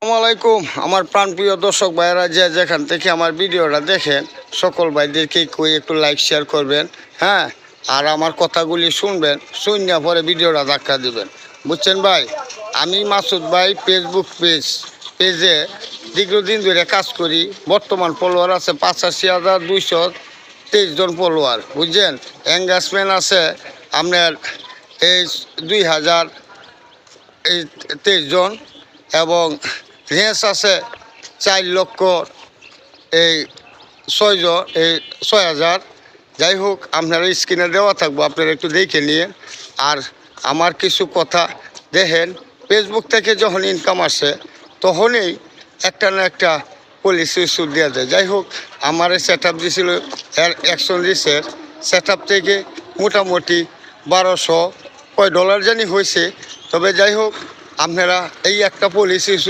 আসসালামাইকুম আমার প্রাণপ্রিয় দর্শক ভাইয়েরা যে যেখান থেকে আমার ভিডিওটা দেখেন সকল ভাইদেরকে কই একটু লাইক শেয়ার করবেন। হ্যাঁ, আর আমার কথাগুলি শুনবেন, শুনে পরে ভিডিওটা ধাক্কা দিবেন। বুঝছেন ভাই, আমি মাসুদ ভাই ফেসবুক পেজে দীর্ঘদিন ধরে কাজ করি। বর্তমান ফলোয়ার আছে 85,223 জন ফলোয়ার। বুঝছেন, এঙ্গেজমেন্ট আছে আপনার এই 2023 জন এবং রেঞ্জ আছে 4,06,000। যাই হোক, আপনারা স্ক্রিনে দেওয়া থাকবো, আপনারা একটু দেখে নিয়ে। আর আমার কিছু কথা দেখেন, ফেসবুক থেকে যখন ইনকাম আসে তখনই একটা না একটা পলিসি ইস্যু দেওয়া যায়। যাই হোক, আমার সেট আপ দিয়েছিল অ্যাকশন রিসের সেট আপ থেকে মোটামুটি 1200 $1 জানি হয়েছে। তবে যাই হোক, আপনারা এই একটা পলিসি ইস্যু